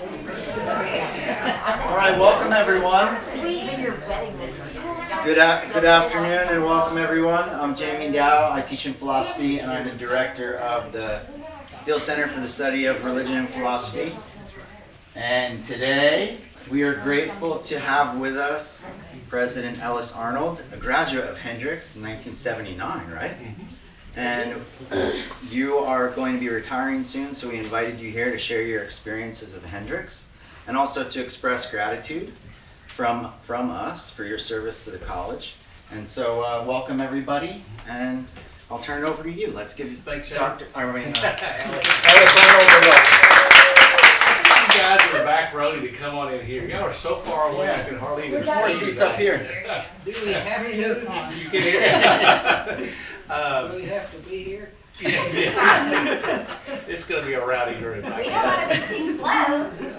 All right, welcome everyone. Good afternoon and welcome everyone. I'm Jamie Dow. I teach in philosophy and I'm the director of the Steele Center for the Study of Religion and Philosophy. And today we are grateful to have with us President Ellis Arnold, a graduate of Hendrix in 1979, right? And you are going to be retiring soon, so we invited you here to share your experiences of Hendrix and also to express gratitude from us for your service to the college. And so welcome everybody, and I'll turn it over to you. Let's give Dr. Ellis You guys in the back row need to come on in here. Y'all are so far away I can hardly even see you. More seats up here. Do we have to? You can hear Do we have to be here? It's going to be a rowdy group. We don't want to be too close.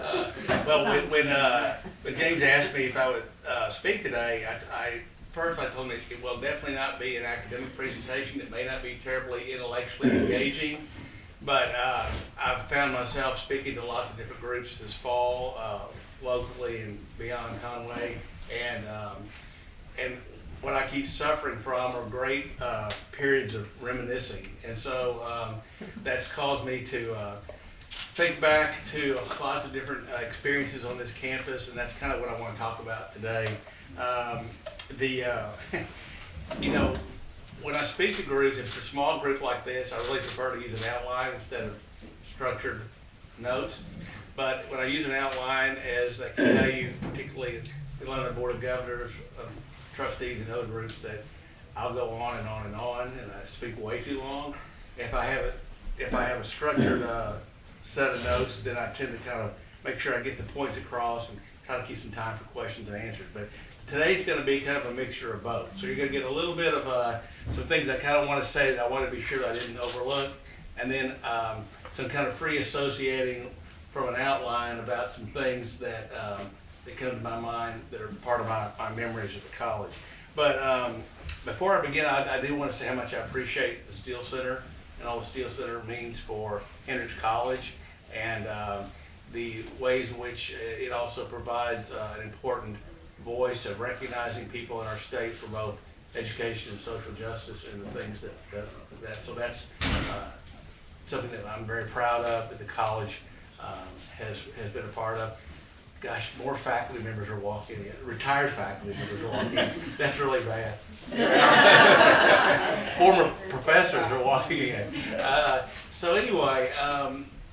Well, when James asked me if I would speak today, I told him it will definitely not be an academic presentation. It may not be terribly intellectually engaging, but I've found myself speaking to lots of different groups this fall, locally and beyond Conway, and what I keep suffering from are great periods of reminiscing, and so that's caused me to think back to lots of different experiences on this campus, and that's kind of what I want to talk about today. When I speak to groups, if it's a small group like this, I really prefer to use an outline instead of structured notes. But when I use an outline, as they can tell you, particularly the London Board of Governors, trustees and other groups, that I'll go on and on and on, and I speak way too long. If I have a structured set of notes, then I tend to kind of make sure I get the points across and try to keep some time for questions and answers. But today's going to be kind of a mixture of both. So you're going to get a little bit of some things I kind of want to say that I want to be sure that I didn't overlook, and then some kind of free associating from an outline about some things that come to my mind that are part of my memories of the college. But before I begin, I do want to say how much I appreciate the Steele Center and all the Steele Center means for Hendrix College, and the ways in which it also provides an important voice of recognizing people in our state for both education and social justice and the things so that's something that I'm very proud of, that the college has been a part of. Gosh, more faculty members are walking in. Retired faculty members are walking in. That's really bad. Former professors are walking in. So anyway,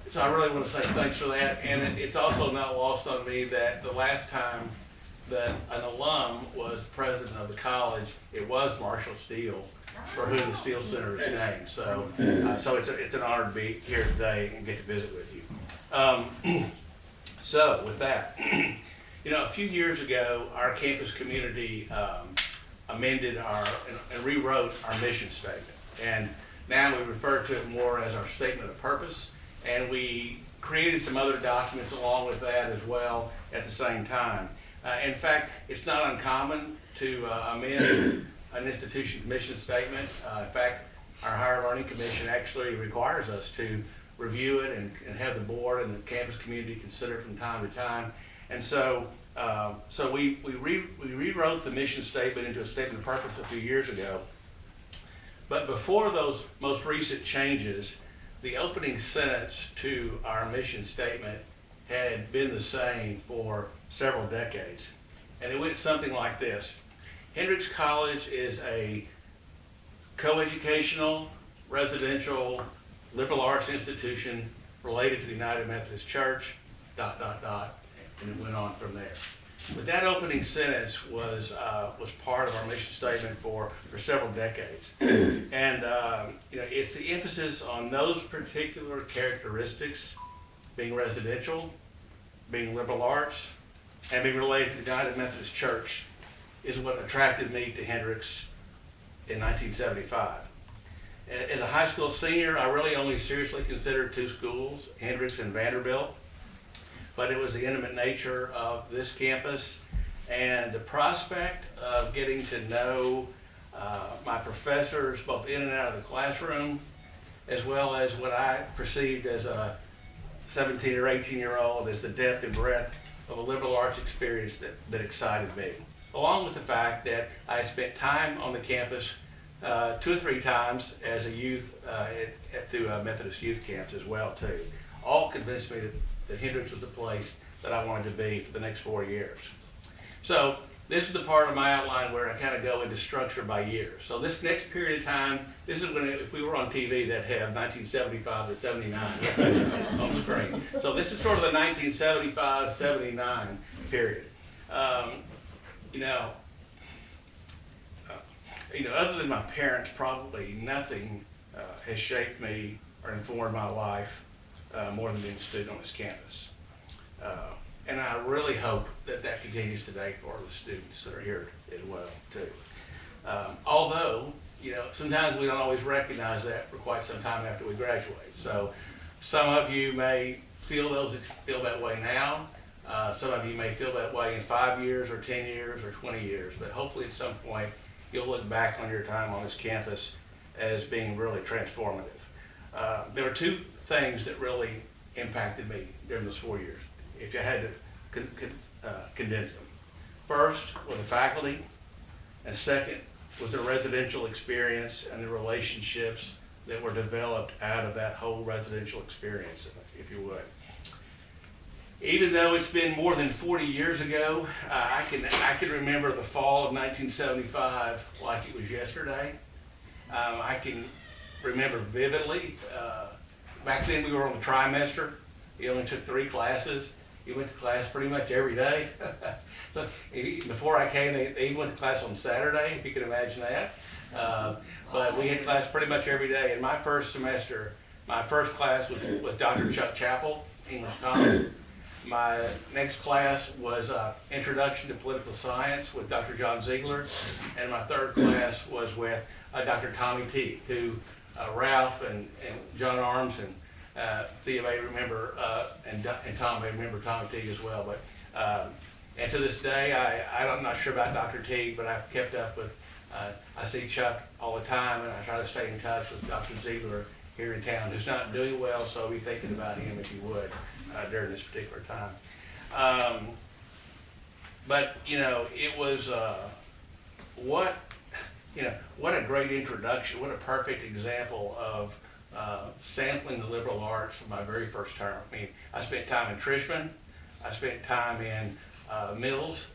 so I really want to say thanks for that. And it's also not lost on me that the last time that an alum was president of the college, it was Marshall Steele, for whom the Steele Center is named. So, it's an honor to be here today and get to visit with you. So with that, a few years ago, our campus community amended and rewrote our mission statement. And now we refer to it more as our statement of purpose. And we created some other documents along with that as well at the same time. In fact, it's not uncommon to amend an institution's mission statement. In fact, our Higher Learning Commission actually requires us to review it and have the board and the campus community consider it from time to time. And so we rewrote the mission statement into a statement of purpose a few years ago. But before those most recent changes, the opening sentence to our mission statement had been the same for several decades. And it went something like this: Hendrix College is a coeducational, residential, liberal arts institution related to the United Methodist Church, ... and it went on from there. But that opening sentence was part of our mission statement for several decades. And it's the emphasis on those particular characteristics, being residential, being liberal arts, and being related to the United Methodist Church, is what attracted me to Hendrix in 1975. As a high school senior, I really only seriously considered two schools, Hendrix and Vanderbilt, but it was the intimate nature of this campus and the prospect of getting to know my professors both in and out of the classroom, as well as what I perceived as a 17 or 18-year-old is the depth and breadth of a liberal arts experience that excited me, along with the fact that I had spent time on the campus 2 or 3 times as a youth through Methodist youth camps as well too. All convinced me that Hendrix was the place that I wanted to be for the next 4 years. So this is the part of my outline where I kind of go into structure by year. So this next period of time, this is when, if we were on TV, that'd have 1975 to 79 on the screen. So this is sort of the 1975-79 period. Other than my parents, probably nothing has shaped me or informed my life more than being a student on this campus. And I really hope that that continues today for the students that are here as well too. Although, sometimes we don't always recognize that for quite some time after we graduate. So some of you may feel that way now. Some of you may feel that way in 5 years or 10 years or 20 years, but hopefully at some point you'll look back on your time on this campus as being really transformative. There were 2 things that really impacted me during those 4 years, if you had to condense them. First was the faculty, and second was the residential experience and the relationships that were developed out of that whole residential experience, if you would. Even though it's been more than 40 years ago, I can remember the fall of 1975 like it was yesterday. I can remember vividly, back then we were on the trimester. You only took 3 classes. You went to class pretty much every day. So before I came, they even went to class on Saturday, if you can imagine that. But we had class pretty much every day. In my first semester, my first class was with Dr. Chuck Chappell, English Common. My next class was Introduction to Political Science with Dr. John Ziegler. And my third class was with Dr. Tommy T, who Ralph and John Arms and Thea may remember, and Tom may remember Tommy T as well. But and to this day, I'm not sure about Dr. T, but I've kept up with, I see Chuck all the time, and I try to stay in touch with Dr. Ziegler here in town, who's not doing well, so be thinking about him if you would during this particular time. But it was what a great introduction, what a perfect example of sampling the liberal arts from my very first term. I mean, I spent time in Trishman, I spent time in Mills,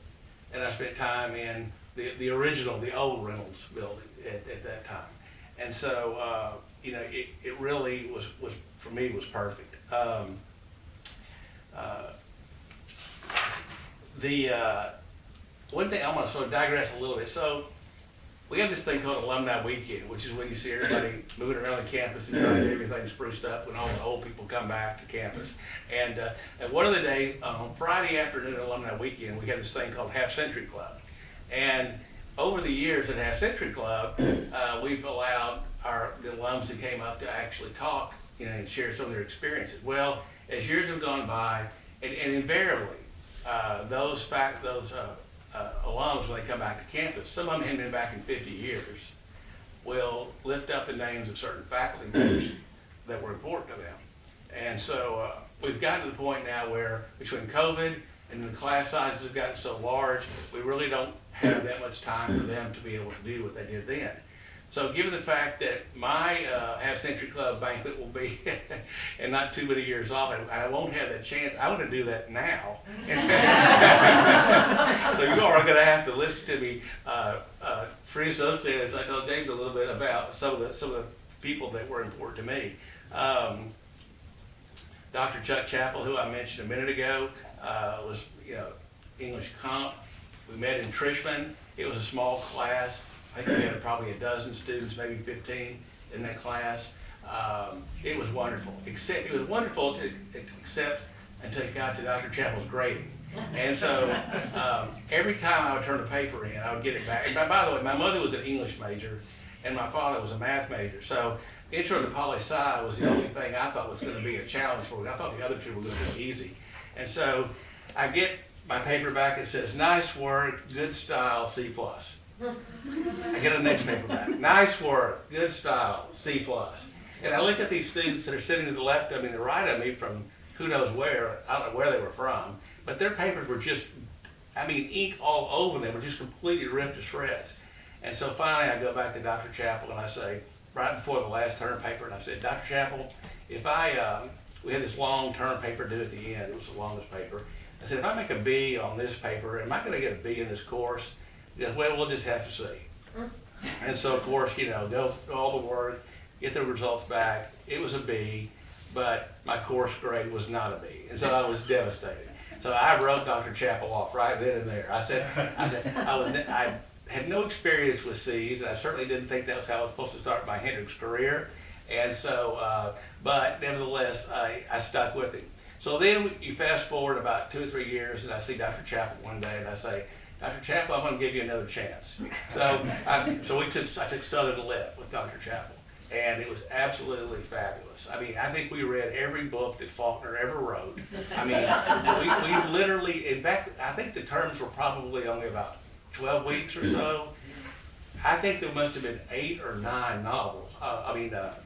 and I spent time in the original, the old Reynolds building at that time. And so, it really was for me, was perfect. One thing I'm going to sort of digress a little bit. So we have this thing called Alumni Weekend, which is when you see everybody moving around the campus and trying to get everything spruced up when all the old people come back to campus. And one of the days, on Friday afternoon Alumni Weekend, we had this thing called Half Century Club. And over the years at Half Century Club, we've allowed the alums that came up to actually talk, and share some of their experiences. Well, as years have gone by, and invariably, those alums, when they come back to campus, some of them hadn't been back in 50 years, will lift up the names of certain faculty members that were important to them. And so we've gotten to the point now where between COVID and the class sizes have gotten so large, we really don't have that much time for them to be able to do what they did then. So given the fact that my Half Century Club banquet will be in not too many years off, I won't have that chance. I want to do that now. So you all are going to have to listen to me freeze those things. I told James a little bit about some of the people that were important to me. Dr. Chuck Chappell, who I mentioned a minute ago, was English Comp. We met in Trishman. It was a small class. I think we had probably a dozen students, maybe 15 in that class. It was wonderful. It was wonderful to accept and take out to Dr. Chappell's grading. And so every time I would turn the paper in, I would get it back. And by the way, my mother was an English major, and my father was a math major. So Intro to Poli-Sci was the only thing I thought was going to be a challenge for me. I thought the other two were going to be easy. And so I get my paper back. It says, "Nice work, good style, C+." I get the next paper back. "Nice work, good style, C+." And I look at these students that are sitting to the left of me and the right of me from who knows where, I don't know where they were from, but their papers were just, I mean, ink all over them, were just completely ripped to shreds. And so finally I go back to Dr. Chappell and I say, right before the last term paper, and I said, Dr. Chappell, if we had this long term paper due at the end, it was the longest paper. I said, if I make a B on this paper, am I gonna get a B in this course? He goes, well, we'll just have to see. And so of course, go all the work, get the results back. It was a B, but my course grade was not a B. And so I was devastated. So I wrote Dr. Chappell off right then and there. I had no experience with C's. I certainly didn't think that was how I was supposed to start my Hendrix career. And so, but nevertheless, I stuck with him. So then you fast forward about 2 or 3 years and I see Dr. Chappell one day and I say, Dr. Chappell, I'm going to give you another chance. So I took Southern Lit with Dr. Chappell, and it was absolutely fabulous. I mean, I think we read every book that Faulkner ever wrote. I mean, we literally, in fact, I think the terms were probably only about 12 weeks or so. I think there must have been 8 or 9 novels,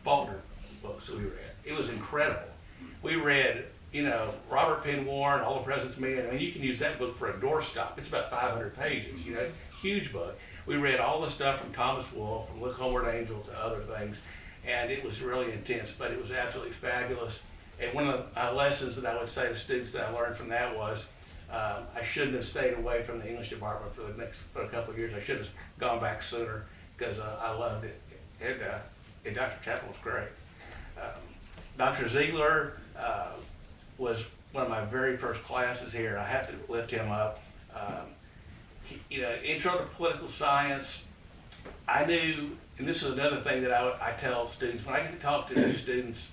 Faulkner books we read. It was incredible. We read, Robert Penn Warren, All the President's Men. I mean, you can use that book for a doorstop. It's about 500 pages, huge book. We read all the stuff from Thomas Wolfe, from Look Homeward Angel to other things, and it was really intense, but it was absolutely fabulous. And one of the lessons that I would say to students that I learned from that was, I shouldn't have stayed away from the English department for a couple of years. I should have gone back sooner because I loved it. And Dr. Chappell was great. Dr. Ziegler was one of my very first classes here. I have to lift him up. Intro to political science. I knew, and this is another thing that I tell students, when I get to talk to new students,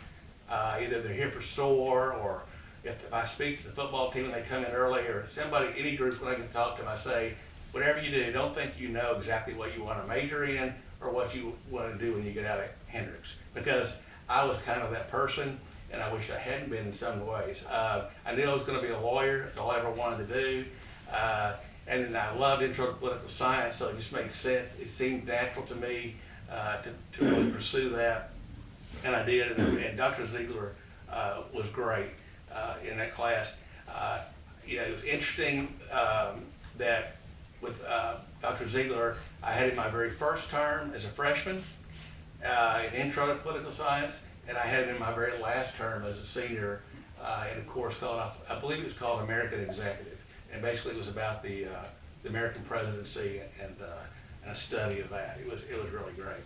either they're here for SOAR or if I speak to the football team and they come in early or somebody, any group, when I get to talk to them, I say, whatever you do, don't think you know exactly what you want to major in or what you want to do when you get out of Hendrix. Because I was kind of that person, and I wish I hadn't been in some ways. I knew I was going to be a lawyer. That's all I ever wanted to do. And then I loved intro to political science, so it just made sense. It seemed natural to me to really pursue that, and I did. And Dr. Ziegler was great in that class. It was interesting that with Dr. Ziegler, I had him my very first term as a freshman in intro to political science, and I had him in my very last term as a senior in a course called, I believe it was called American Executive. And basically it was about the American presidency and a study of that. It was really great.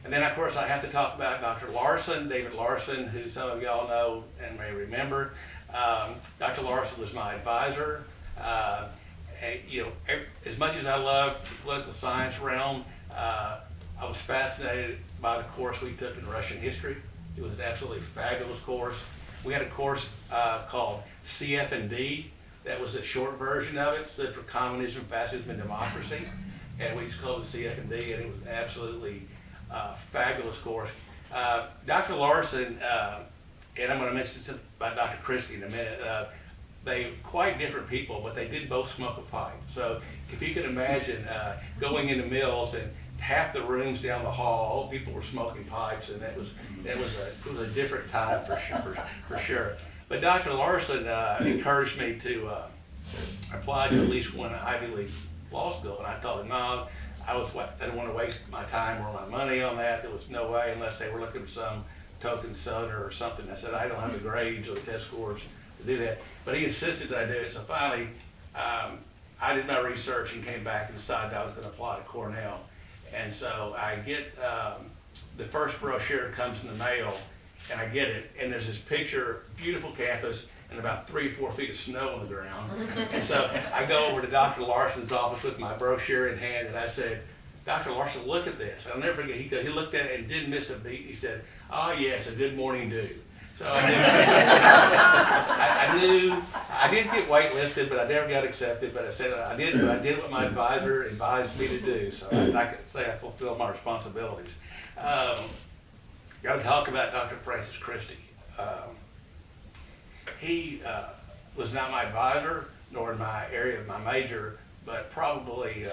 And then of course I have to talk about Dr. Larson, David Larson, who some of y'all know and may remember. Dr. Larson was my advisor. As much as I loved the political science realm, I was fascinated by the course we took in Russian history. It was an absolutely fabulous course. We had a course called CF&D. That was a short version of it, stood for Communism, Fascism, and Democracy. And we just called it CF&D, and it was an absolutely fabulous course. Dr. Larson, and I'm going to mention something about Dr. Christie in a minute, they quite different people, but they did both smoke a pipe. So if you can imagine going into Mills and half the rooms down the hall, people were smoking pipes, and it was a different time for sure. But Dr. Larson encouraged me to apply to at least one Ivy League law school, and I told him, no, I didn't want to waste my time or my money on that. There was no way unless they were looking for some token Southerner or something. I said, I don't have the grades or the test scores to do that. But he insisted that I do it, so finally I did my research and came back and decided I was going to apply to Cornell. And so I get the first brochure comes in the mail, and I get it, and there's this picture, beautiful campus, and about 3 or 4 feet of snow on the ground. And so I go over to Dr. Larson's office with my brochure in hand, and I said, Dr. Larson, look at this. I'll never forget, he looked at it and didn't miss a beat. He said, oh yes, a good morning dew. So I knew, I did get waitlisted, but I never got accepted, but I said I did what my advisor advised me to do, so I could say I fulfilled my responsibilities. Got to talk about Dr. Francis Christie. He was not my advisor, nor in my area of my major, but probably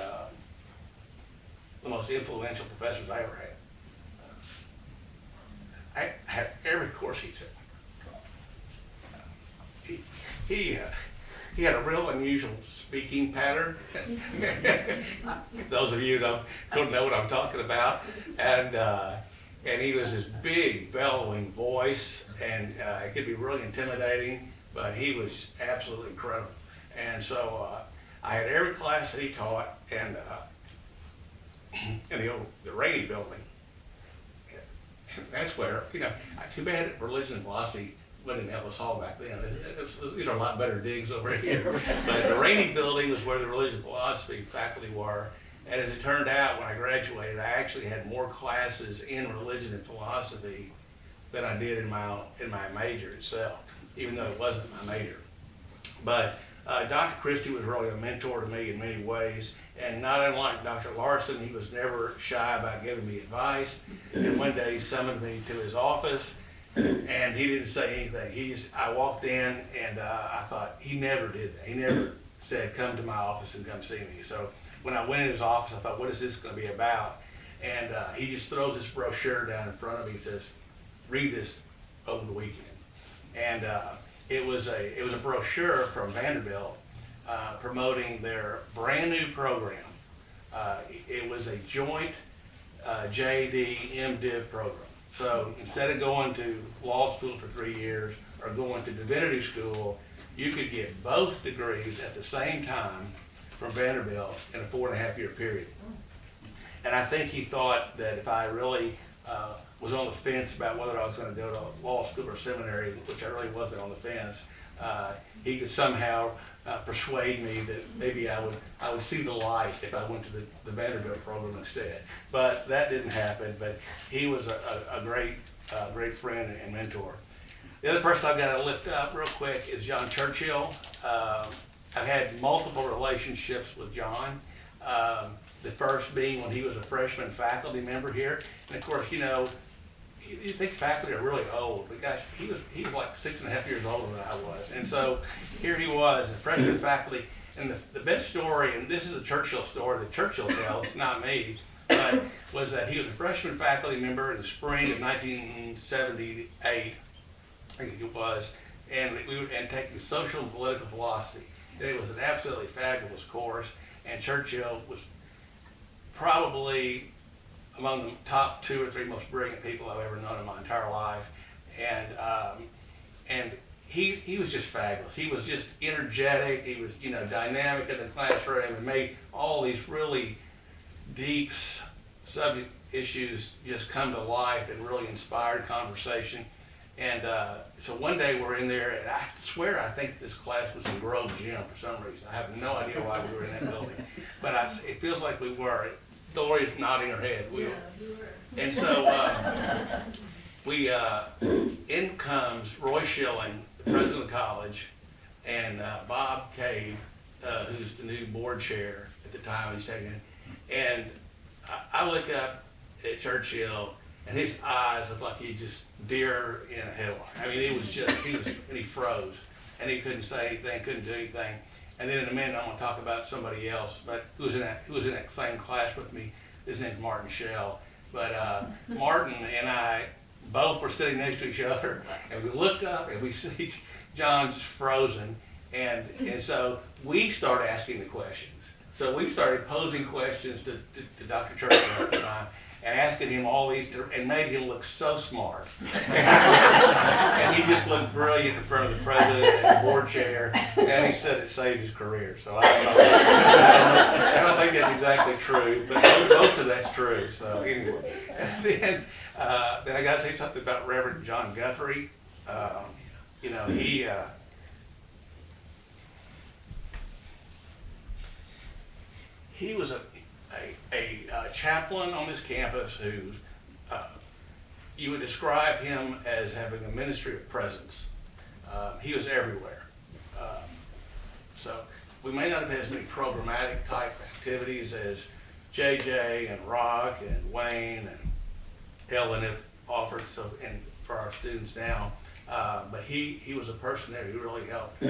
the most influential professors I ever had. I had every course he took. he had a real unusual speaking pattern. Those of you don't know what I'm talking about. And he was this big bellowing voice, and it could be really intimidating, but he was absolutely incredible. And so I had every class that he taught, and in the Rainey building. And that's where, too bad religion and philosophy went in Ellis Hall back then. These are a lot better digs over here. But the Rainey building was where the religion and philosophy faculty were. And as it turned out, when I graduated, I actually had more classes in religion and philosophy than I did in my major itself, even though it wasn't my major. But Dr. Christie was really a mentor to me in many ways. And not unlike Dr. Larson, he was never shy about giving me advice. And one day he summoned me to his office, and he didn't say anything. I walked in, and I thought, he never did that. He never said, come to my office and come see me. So when I went in his office, I thought, what is this going to be about? And he just throws this brochure down in front of me and says, read this over the weekend. And it was a brochure from Vanderbilt promoting their brand new program. It was a joint JD MDiv program. So instead of going to law school for 3 years or going to divinity school, you could get both degrees at the same time from Vanderbilt in a 4.5-year period. And I think he thought that if I really was on the fence about whether I was going to go to law school or seminary, which I really wasn't on the fence, he could somehow persuade me that maybe I would see the light if I went to the Vanderbilt program instead. But that didn't happen. But he was a great friend and mentor. The other person I've got to lift up real quick is John Churchill. I've had multiple relationships with John. The first being when he was a freshman faculty member here. And of course, you think faculty are really old, but gosh, he was like 6.5 years older than I was. And so here he was, a freshman faculty. And the best story, and this is a Churchill story that Churchill tells, not me, but was that he was a freshman faculty member in the spring of 1978, I think it was, and we were taking social and political philosophy. And it was an absolutely fabulous course, and Churchill was probably among the top 2 or 3 most brilliant people I've ever known in my entire life. And he was just fabulous. He was just energetic. He was, dynamic in the classroom and made all these really deep subject issues just come to life and really inspired conversation. And so one day we're in there, and I swear I think this class was in Grove Gym for some reason. I have no idea why we were in that building, but it feels like we were. Dory's nodding her head. We were. And so in comes Roy Schilling, the president of the college, and Bob Cave, who's the new board chair at the time he's taking it. And I look up at Churchill, and his eyes looked like he just deer in a headlight. I mean, it was just, and he froze, and he couldn't say anything, couldn't do anything. And then in a minute, I'm going to talk about somebody else, but who was in that same class with me. His name's Martin Shell. But Martin and I both were sitting next to each other, and we looked up, and we see John just frozen. And so we started asking the questions. So we started posing questions to Dr. Churchill at the time, and asking him all these, and made him look so smart. And he just looked brilliant in front of the president and the board chair, and he said it saved his career. So I don't think that's exactly true, but most of that's true. So anyway, then I got to say something about Reverend John Guthrie. He was a chaplain on this campus who you would describe him as having a ministry of presence. He was everywhere. So we may not have had as many programmatic type activities as JJ and Rock and Wayne and Ellen have offered and for our students now. But he was a person there who really helped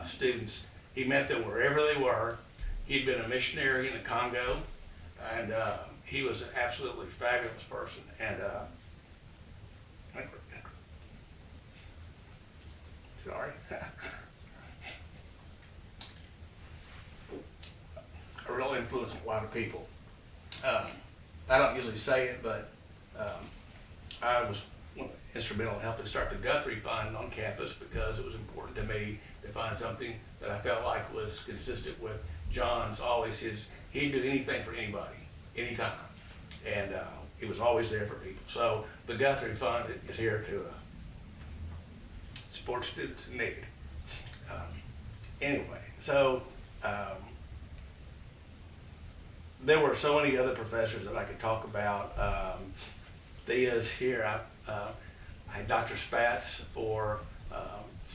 students. He met them wherever they were. He'd been a missionary in the Congo, and he was an absolutely fabulous person. And sorry. influenced a lot of people. I don't usually say it, but I was instrumental in helping start the Guthrie Fund on campus because it was important to me to find something that I felt like was consistent with John's always he'd do anything for anybody, anytime. And he was always there for people. So the Guthrie Fund is here to support students in need. Anyway, so there were so many other professors that I could talk about. Thea's here. I had Dr. Spatz for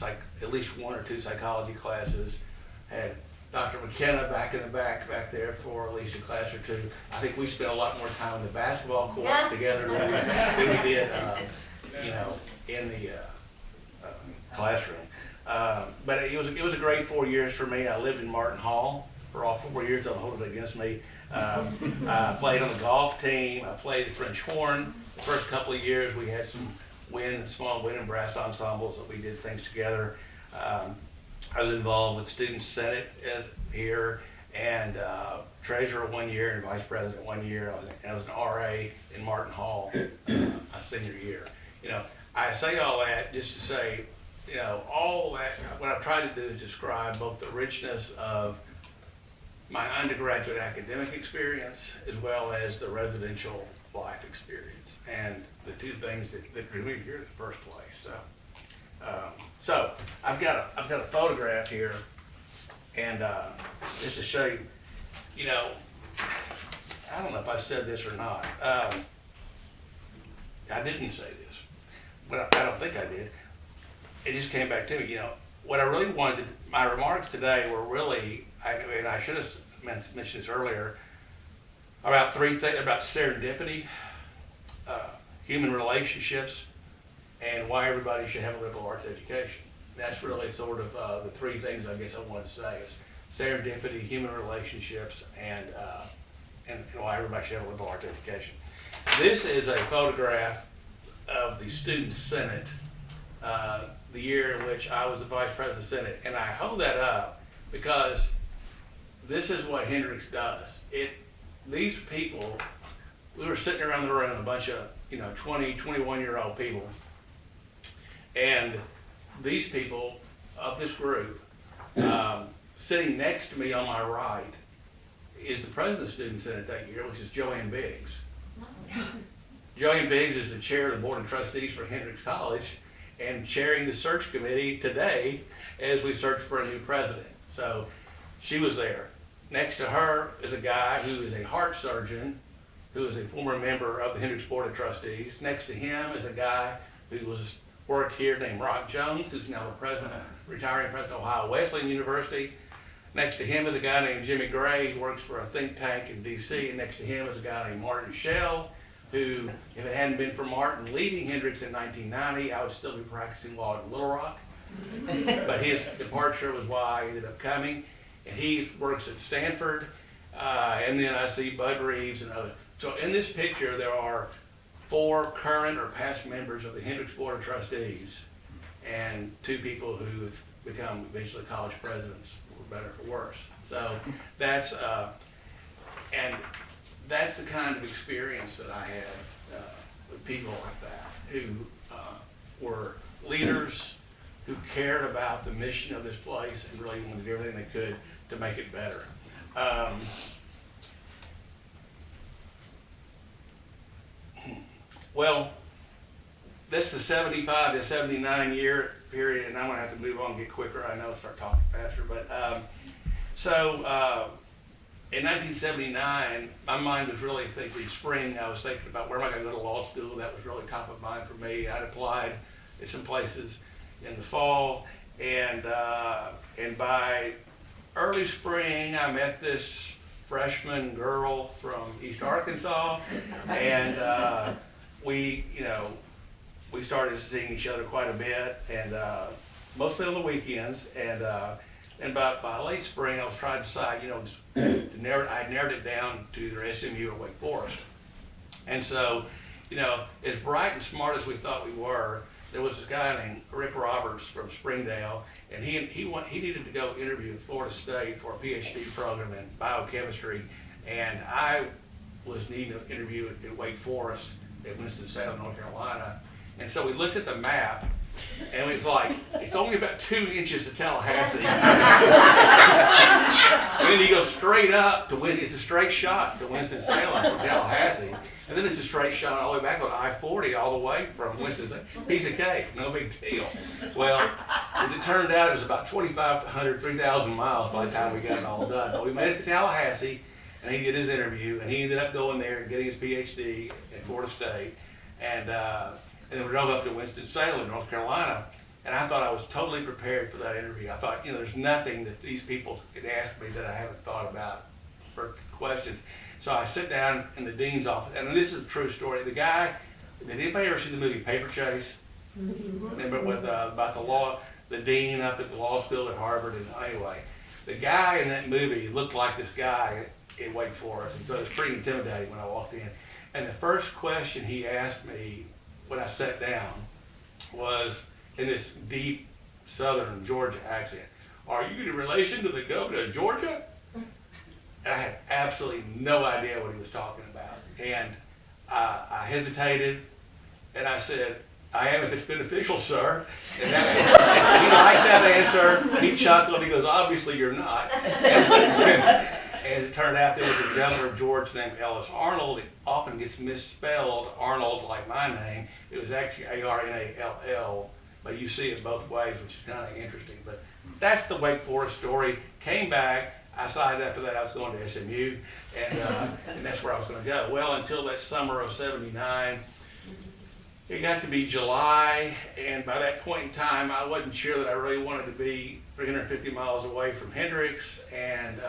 at least 1 or 2 psychology classes. Had Dr. McKenna back in the back there for at least a class or 2. I think we spent a lot more time in the basketball court together than we did, in the classroom. But it was a great 4 years for me. I lived in Martin Hall for all 4 years. Don't hold it against me. I played on the golf team. I played the French horn. The first couple of years we had some small wind and brass ensembles that we did things together. I was involved with Student Senate here and treasurer 1 year and vice president 1 year. I was an RA in Martin Hall my senior year. I say all that just to say, all that, what I've tried to do is describe both the richness of my undergraduate academic experience as well as the residential life experience and the 2 things that drew me here in the first place. So I've got a photograph here, and just to show you, I don't know if I said this or not. I didn't say this, but I don't think I did. It just came back to me. What I really wanted, my remarks today were really, and I should have mentioned this earlier, about 3 things, about serendipity, human relationships, and why everybody should have a liberal arts education. That's really sort of the 3 things I guess I wanted to say is serendipity, human relationships, and why everybody should have a liberal arts education. This is a photograph of the Student Senate, the year in which I was the vice president of the Senate, and I hold that up because this is what Hendrix does. These people, we were sitting around the room, a bunch of 20, 21-year-old people, and these people of this group, sitting next to me on my right is the president of the Student Senate that year, which is Joanne Biggs. Joanne Biggs is the chair of the Board of Trustees for Hendrix College and chairing the search committee today as we search for a new president. So she was there. Next to her is a guy who is a heart surgeon, who is a former member of the Hendrix Board of Trustees. Next to him is a guy who worked here named Rock Jones, who's now the retiring president of Ohio Wesleyan University. Next to him is a guy named Jimmy Gray, who works for a think tank in DC. And next to him is a guy named Martin Shell, who, if it hadn't been for Martin leaving Hendrix in 1990, I would still be practicing law in Little Rock. But his departure was why I ended up coming. And he works at Stanford. And then I see Bud Reeves and others. So in this picture, there are 4 current or past members of the Hendrix Board of Trustees and 2 people who have become eventually college presidents, for better or for worse. So that's the kind of experience that I had with people like that who were leaders, who cared about the mission of this place and really wanted to do everything they could to make it better. Well, this is the 75 to 79 year period, and I'm gonna have to move on and get quicker. I know, start talking faster, but in 1979, my mind was really thinking spring. I was thinking about where am I gonna go to law school. That was really top of mind for me. I'd applied at some places in the fall, and by early spring, I met this freshman girl from East Arkansas, and we started seeing each other quite a bit, and mostly on the weekends. And by late spring, I was trying to decide, I narrowed it down to either SMU or Wake Forest. And so, as bright and smart as we thought we were, there was this guy named Rick Roberts from Springdale, and he needed to go interview at Florida State for a PhD program in biochemistry. And I was needing an interview at Wake Forest at Winston-Salem, North Carolina. And so we looked at the map, and it was like, it's only about 2 inches to Tallahassee. And then you go straight up to it's a straight shot to Winston-Salem from Tallahassee. And then it's a straight shot all the way back on I-40 all the way from Winston-Salem. Piece of cake, no big deal. Well, as it turned out, it was about 2,500, 3,000 miles by the time we got it all done. But we made it to Tallahassee, and he did his interview, and he ended up going there and getting his PhD at Florida State. And then we drove up to Winston-Salem, North Carolina, and I thought I was totally prepared for that interview. I thought, there's nothing that these people could ask me that I haven't thought about for questions. So I sit down in the dean's office, and this is a true story. The guy, did anybody ever see the movie Paper Chase? Remember with about the dean up at the law school at Harvard, and anyway, the guy in that movie looked like this guy at Wake Forest, and so it was pretty intimidating when I walked in. And the first question he asked me when I sat down was in this deep Southern Georgia accent, "Are you in relation to the governor of Georgia?" And I had absolutely no idea what he was talking about. And I hesitated, and I said, "I am if it's beneficial, sir." And he liked that answer. He chuckled. He goes, "Obviously you're not." And it turned out there was a governor of Georgia named Ellis Arnold. It often gets misspelled, Arnold, like my name. It was actually Arnall, but you see it both ways, which is kind of interesting. But that's the Wake Forest story. Came back. I decided after that I was going to SMU, and that's where I was going to go. Well, until that summer of '79, it got to be July, and by that point in time, I wasn't sure that I really wanted to be 350 miles away from Hendrix, and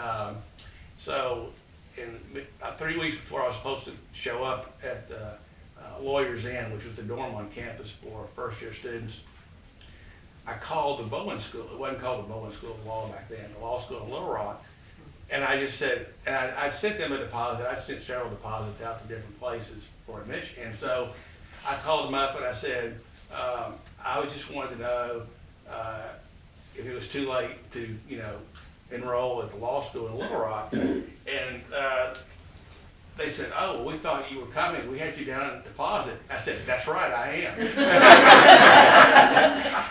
so 3 weeks before I was supposed to show up at Lawyer's Inn, which was the dorm on campus for first-year students, I called the Bowen School. It wasn't called the Bowen School of Law back then, the law school in Little Rock. And I just said, and I sent them a deposit. I sent several deposits out to different places for admission. And so I called them up and I said, I just wanted to know if it was too late to, enroll at the law school in Little Rock. And they said, "Oh, well, we thought you were coming. We had you down in deposit." I said, "That's right, I am."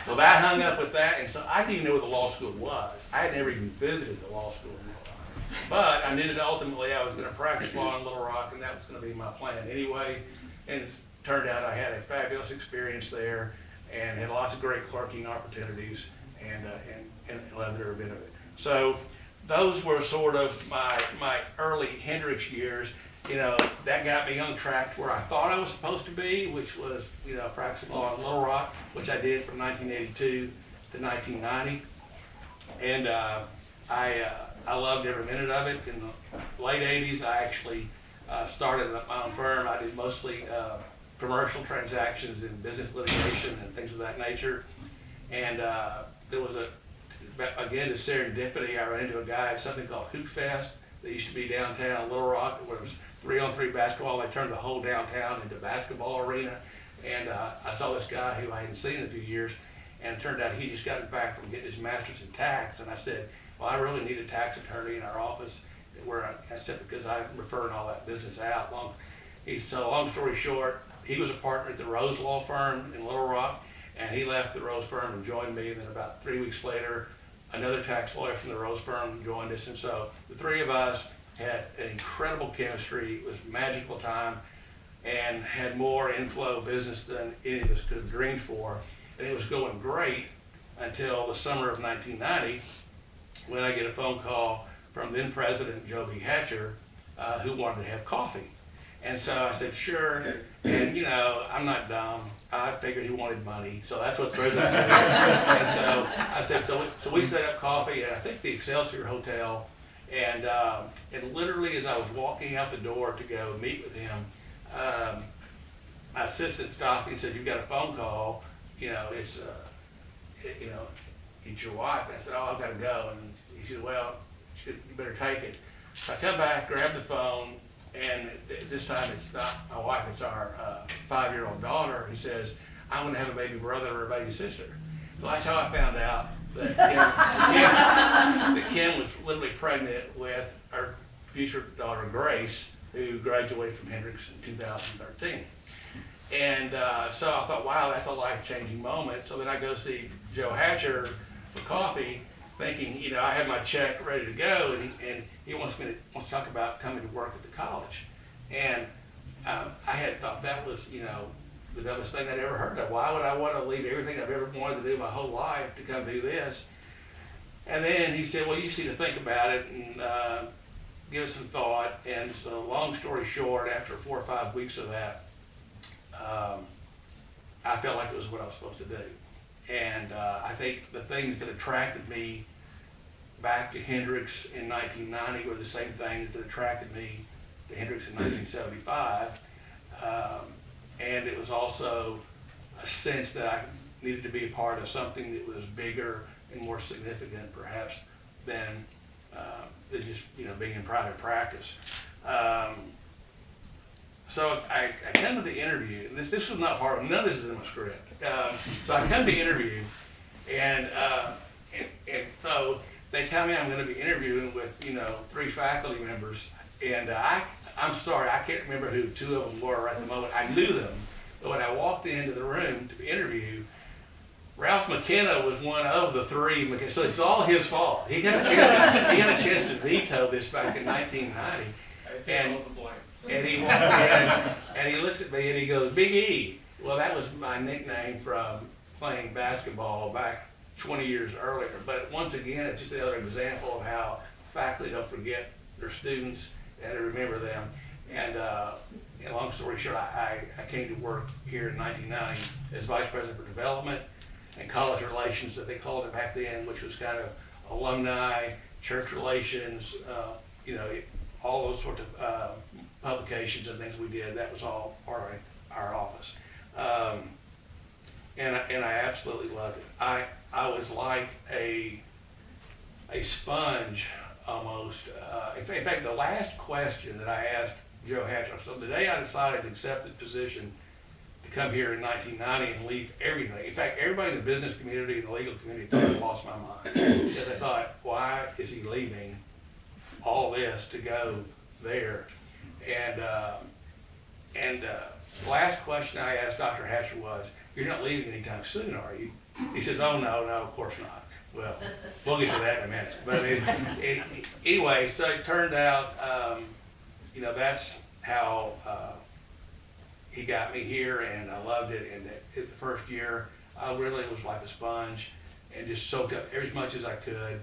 So I hung up with that, and so I didn't even know where the law school was. I had never even visited the law school in Little Rock. But I knew that ultimately I was going to practice law in Little Rock, and that was going to be my plan anyway. And it turned out I had a fabulous experience there and had lots of great clerking opportunities and loved every bit of it. So those were sort of my early Hendrix years. That got me on track to where I thought I was supposed to be, which was, practicing law in Little Rock, which I did from 1982 to 1990. And I loved every minute of it. In the late 80s, I actually started my own firm. I did mostly commercial transactions and business litigation and things of that nature. And there was again, the serendipity. I ran into a guy at something called Hoot Fest that used to be downtown in Little Rock, where it was 3-on-3 basketball. They turned the whole downtown into a basketball arena. And I saw this guy who I hadn't seen in a few years, and it turned out he just gotten back from getting his master's in tax. And I said, "Well, I really need a tax attorney in our office." I said, because I'm referring all that business out. So long story short, he was a partner at the Rose Law Firm in Little Rock, and he left the Rose Firm and joined me. And then about 3 weeks later, another tax lawyer from the Rose Firm joined us. And so the three of us had an incredible chemistry. It was a magical time and had more inflow business than any of us could have dreamed for. And it was going great until the summer of 1990, when I get a phone call from then President Joe B. Hatcher, who wanted to have coffee. And so I said, "Sure." And I'm not dumb. I figured he wanted money, so that's what the president did. And so I said, so we set up coffee at, I think, the Excelsior Hotel. And literally as I was walking out the door to go meet with him, my assistant stopped me and said, "You've got a phone call. It's your wife." And I said, "Oh, I've got to go." And he said, "Well, you better take it." So I come back, grab the phone, and this time it's not my wife, it's our 5-year-old daughter. He says, "I'm going to have a baby brother or a baby sister." So that's how I found out that Kim was literally pregnant with our future daughter Grace, who graduated from Hendrix in 2013. And so I thought, wow, that's a life-changing moment. So then I go see Joe Hatcher for coffee, thinking, you know, I have my check ready to go, and he wants to talk about coming to work at the college. And I had thought that was, you know, the dumbest thing I'd ever heard of. Why would I want to leave everything I've ever wanted to do my whole life to come do this? And then he said, well, you just need to think about it and give it some thought. And so long story short, after 4 or 5 weeks of that, I felt like it was what I was supposed to do. And I think the things that attracted me back to Hendrix in 1990 were the same things that attracted me to Hendrix in 1975. And it was also a sense that I needed to be a part of something that was bigger and more significant, perhaps, than just, you know, being in private practice. So I come to the interview. This was not part of, none of this is in my script. So I come to the interview, and so they tell me I'm going to be interviewing with, you know, 3 faculty members, and I'm sorry, I can't remember who 2 of them were at the moment. I knew them, but when I walked into the room to interview, Ralph McKenna was one of the 3, so it's all his fault. He got a chance to veto this back in 1990, and he walked in, and he looked at me and he goes, Big E. Well, that was my nickname from playing basketball back 20 years earlier. But once again, it's just another example of how faculty don't forget their students and to remember them. And long story short, I came to work here in 1990 as Vice President for Development and College Relations, that they called it back then, which was kind of alumni, church relations, you know, all those sorts of publications and things we did. That was all part of our office. And I absolutely loved it. I was like a sponge almost. In fact, the last question that I asked Joe Hatcher, so the day I decided to accept the position to come here in 1990 and leave everything. In fact, everybody in the business community and the legal community thought I lost my mind. Because they thought, why is he leaving all this to go there? And the last question I asked Dr. Hatcher was, you're not leaving anytime soon, are you? He says, oh, no, of course not. Well, we'll get to that in a minute. But anyway, so it turned out, you know, that's how he got me here, and I loved it. And the first year, I really was like a sponge and just soaked up as much as I could.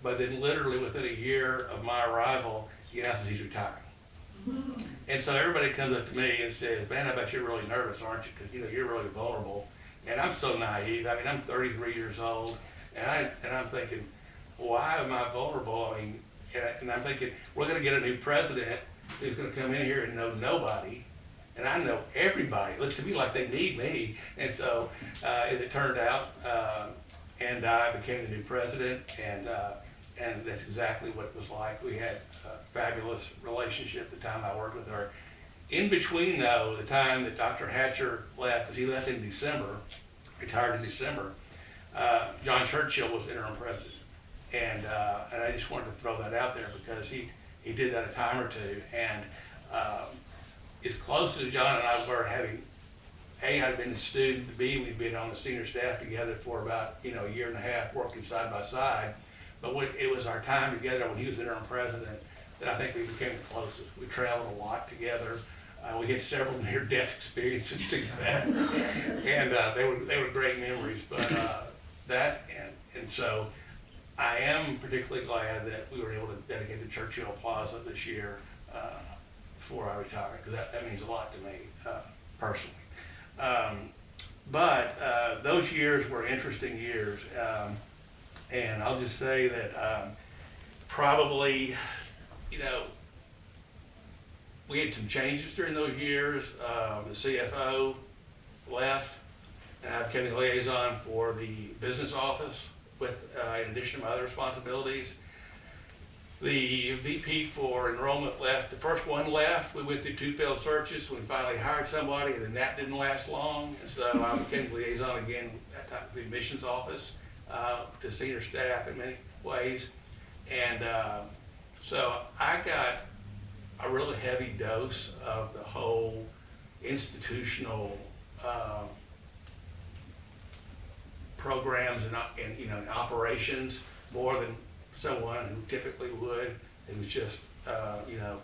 But then literally within a year of my arrival, he announces he's retiring. And so everybody comes up to me and says, man, I bet you're really nervous, aren't you? Because, you know, you're really vulnerable. And I'm so naive. I mean, I'm 33 years old, and I'm thinking, why am I vulnerable? I mean, and I'm thinking, we're going to get a new president who's going to come in here and know nobody, and I know everybody. It looks to me like they need me. And so, as it turned out, and I became the new president, and that's exactly what it was like. We had a fabulous relationship the time I worked with her. In between, though, the time that Dr. Hatcher left, because he left in December, retired in December, John Churchill was interim president. And I just wanted to throw that out there because he did that a time or two. And as close as John and I were having, A, I'd been a student, B, we'd been on the senior staff together for about, you know, a year and a half, working side by side. But it was our time together when he was interim president that I think we became the closest. We traveled a lot together. We had several near-death experiences together, and they were great memories. But that and so I am particularly glad that we were able to dedicate the Churchill Plaza this year before I retire, because that means a lot to me personally. But those years were interesting years, and I'll just say that probably, you know, we had some changes during those years. The CFO left, and I became the liaison for the business office with, in addition to my other responsibilities. The VP for enrollment left. The first one left. We went through 2 failed searches. We finally hired somebody, and then that didn't last long. And so I became the liaison again at the admissions office to senior staff in many ways. And So I got a really heavy dose of the whole institutional programs and you know, and operations more than someone who typically would, who's just you know,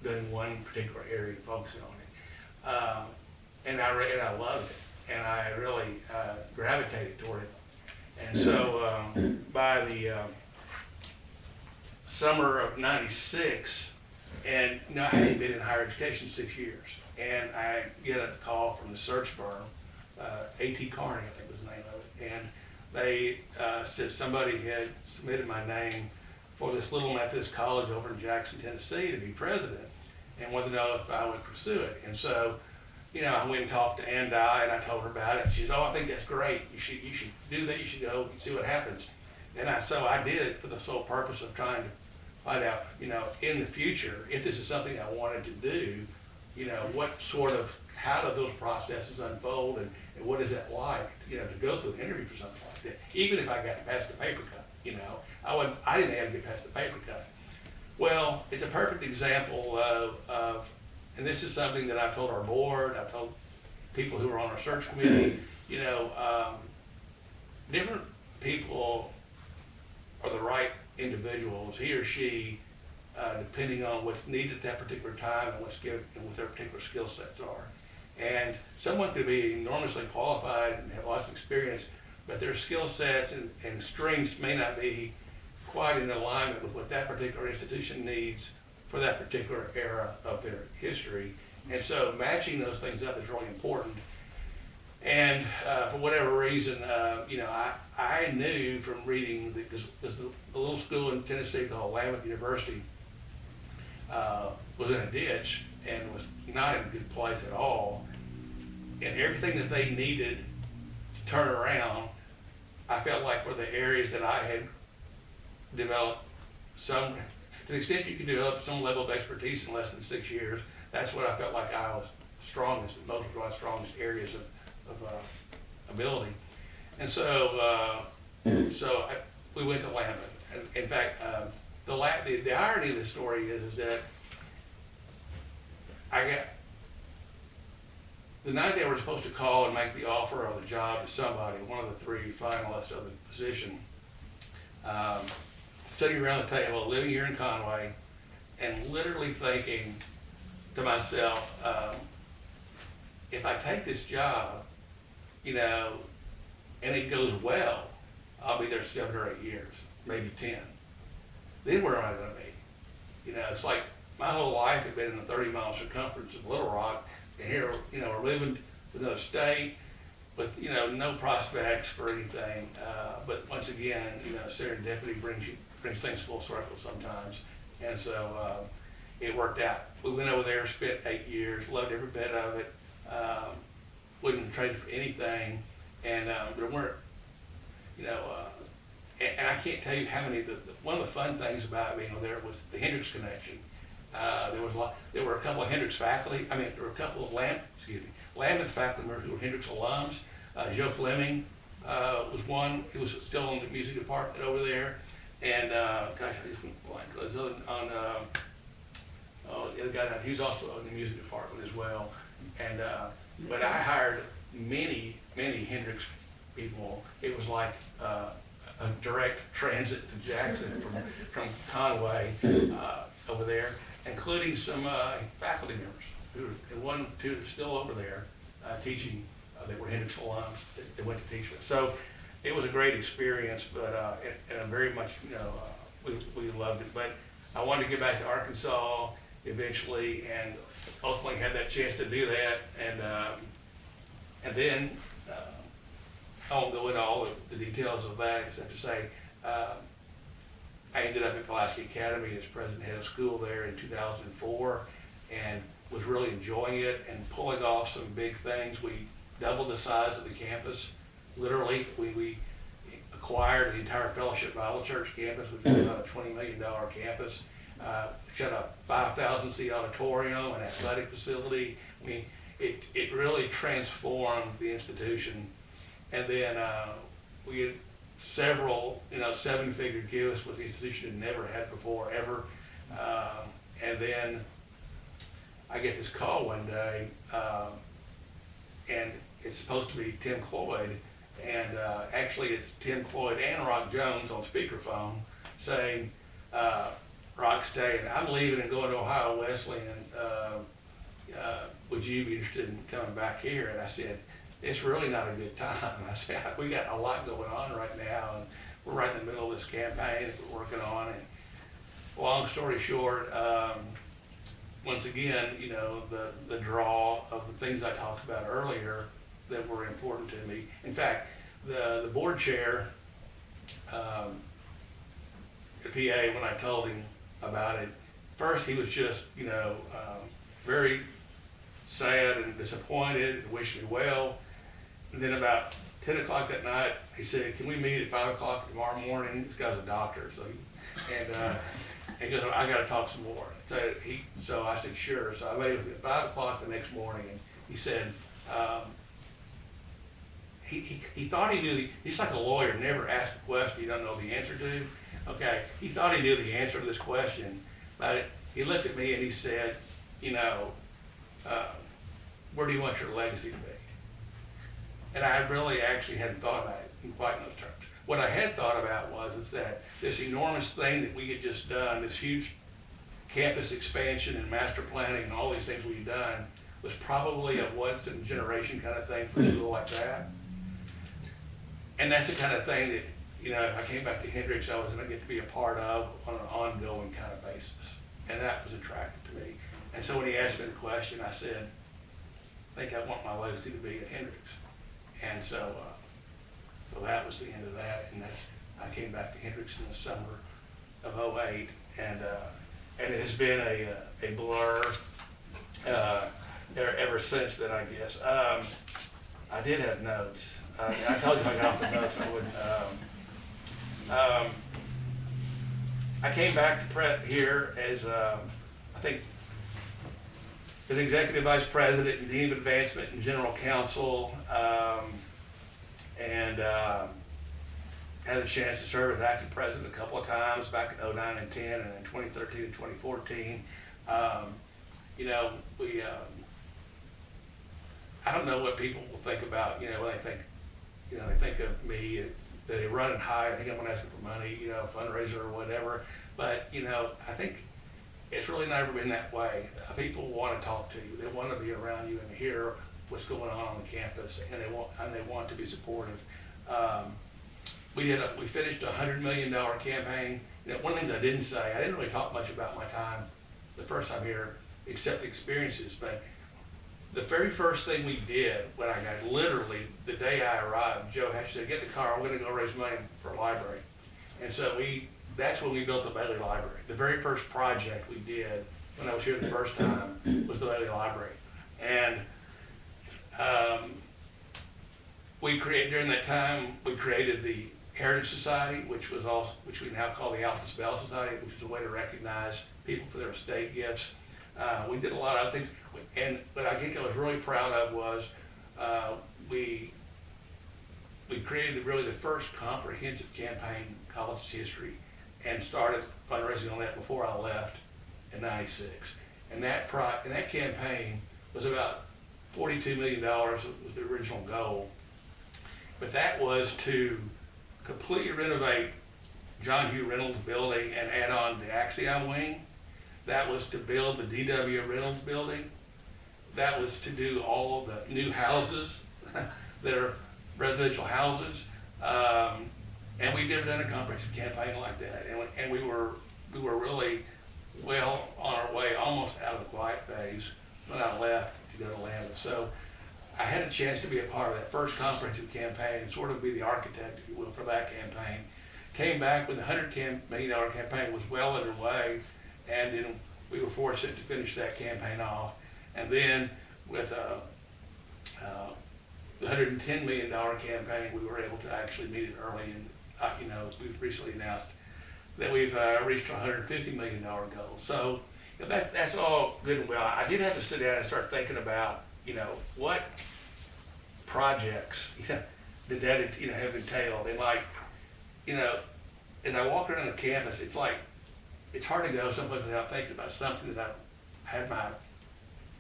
doing one particular area and focusing on it. And I loved it, and I really gravitated toward it. And so by the summer of '96, and you know, I hadn't been in higher education 6 years, and I get a call from the search firm, A.T. Carney, I think was the name of it, and they said somebody had submitted my name for this little Methodist college over in Jackson, Tennessee to be president, and wanted to know if I would pursue it. And so, you know, I went and talked to Ann Dye, and I told her about it. She said, "Oh, I think that's great. You should do that. You should go and see what happens." And so I did it for the sole purpose of trying to find out, you know, in the future, if this is something I wanted to do, you know, how do those processes unfold, and what is that like, you know, to go through an interview for something like that, even if I got past the paper cut, you know. I didn't have to get past the paper cut. Well, it's a perfect example of, and this is something that I've told our board, I've told people who are on our search committee, you know, different people are the right individuals, he or she, depending on what's needed at that particular time and what's given and what their particular skill sets are. And someone could be enormously qualified and have lots of experience, but their skill sets and strengths may not be quite in alignment with what that particular institution needs for that particular era of their history. And so matching those things up is really important. And for whatever reason, you know, I knew from reading, because the little school in Tennessee called Lamont University was in a ditch and was not in a good place at all. And everything that they needed to turn around, I felt like were the areas that I had developed to the extent you can develop some level of expertise in less than 6 years. That's what I felt like I was strongest, most of my strongest areas of ability. And so, we went to Lamont. And in fact, the irony of the story is that the night they were supposed to call and make the offer of the job to somebody, one of the 3 finalists of the position, sitting around the table, living here in Conway, and literally thinking to myself, if I take this job, you know, and it goes well, I'll be there 7 or 8 years, maybe 10. Then where am I gonna be? You know, it's like my whole life had been in the 30-mile circumference of Little Rock, and here, you know, we're living in another state with, you know, no prospects for anything. But once again, you know, serendipity brings things full circle sometimes. And so it worked out. We went over there, spent 8 years, loved every bit of it. Wouldn't trade it for anything. And there weren't, you know, and I can't tell you how many, one of the fun things about being over there was the Hendrix connection. There were a couple of Hendrix faculty, there were a couple of Lamont faculty members who were Hendrix alums. Joe Fleming was one, he was still in the music department over there. And gosh, I just went blank. There's other on, the other guy, he was also in the music department as well. And but I hired many Hendrix people. It was like a direct transit to Jackson from Conway over there, including some faculty members one or two are still over there teaching. They were Hendrix alums. They went to teach us. So it was a great experience, but and I very much, you know, we loved it. But I wanted to get back to Arkansas eventually, and ultimately had that chance to do that. And then I won't go into all the details of that, except to say I ended up at Pulaski Academy as president head of school there in 2004, and was really enjoying it and pulling off some big things. We doubled the size of the campus. Literally, we acquired the entire Fellowship Bible Church campus, which is about a $20 million campus. Got a 5,000 seat auditorium, an athletic facility. I mean, it really transformed the institution. And then we had several, you know, 7-figure gifts, which the institution had never had before, ever. And then I get this call one day, and it's supposed to be Tim Cloyd, and actually it's Tim Cloyd and Rock Jones on speakerphone saying, Rock's staying, I'm leaving and going to Ohio Wesleyan, would you be interested in coming back here? And I said, it's really not a good time. I said, we got a lot going on right now, and we're right in the middle of this campaign that we're working on. And long story short, once again, you know, the draw of the things I talked about earlier that were important to me. In fact, the board chair, the PA, when I told him about it, first he was just, you know, very sad and disappointed and wished me well. And then about 10 o'clock that night, he said, can we meet at 5 o'clock tomorrow morning? This guy's a doctor, so he goes, I gotta talk some more. So I said, sure. So I met him at 5 o'clock the next morning, and he said, he thought he knew, he's like a lawyer, never ask a question you don't know the answer to. Okay, he thought he knew the answer to this question, but he looked at me and he said, you know, where do you want your legacy to be? And I really actually hadn't thought about it in quite those terms. What I had thought about was that this enormous thing that we had just done, this huge campus expansion and master planning and all these things we've done, was probably a once in a generation kind of thing for a school like that. And that's the kind of thing that, you know, if I came back to Hendrix, I was going to get to be a part of on an ongoing kind of basis. And that was attractive to me. And so when he asked me the question, I said, I think I want my legacy to be at Hendrix. And so that was the end of that. And I came back to Hendrix in the summer of '08, and it has been a blur ever since then, I guess. I did have notes. I told you I got off the notes. I wouldn't. I came back to here as I think as executive vice president and dean of advancement and general counsel, and had a chance to serve as acting president a couple of times back in '09 and '10, and in 2013 and 2014. You know, I don't know what people will think about, you know, when they think of me, they run and hide, I think I'm gonna ask them for money, you know, fundraiser or whatever. But, you know, I think it's really never been that way. People want to talk to you. They want to be around you and hear what's going on the campus, and they want to be supportive. We finished a $100 million campaign. You know, one of the things I didn't say, I didn't really talk much about my time the first time here, except the experiences. But the very first thing we did when I got, literally the day I arrived, Joe Hatch said, get in the car, we're going to go raise money for a library. And so that's when we built the Bailey Library. The very first project we did when I was here the first time was the Bailey Library. And during that time, we created the Heritage Society, which we now call the Altus Bell Society, which is a way to recognize people for their estate gifts. We did a lot of other things, and what I think I was really proud of was we created really the first comprehensive campaign in college history, and started fundraising on that before I left in '96. And that campaign was about $42 million was the original goal. But that was to completely renovate John Hugh Reynolds building and add on the Axiom wing. That was to build the D.W. Reynolds building. That was to do all the new houses that are residential houses. And we never done a comprehensive campaign like that. And we were really well on our way, almost out of the quiet phase when I left to go to Atlanta. So I had a chance to be a part of that first comprehensive campaign and sort of be the architect, if you will, for that campaign. Came back when the $100 million campaign was well underway, and then we were fortunate to finish that campaign off. And then with the $110 million campaign, we were able to actually meet it early, and you know, we've recently announced that we've reached a $150 million goal. So you know, that's all good and well. I did have to sit down and start thinking about, you know, what projects, you know, did that, you know, have entailed. And like, you know, as I walk around the campus, it's like it's hard to go someplace without thinking about something that I've had my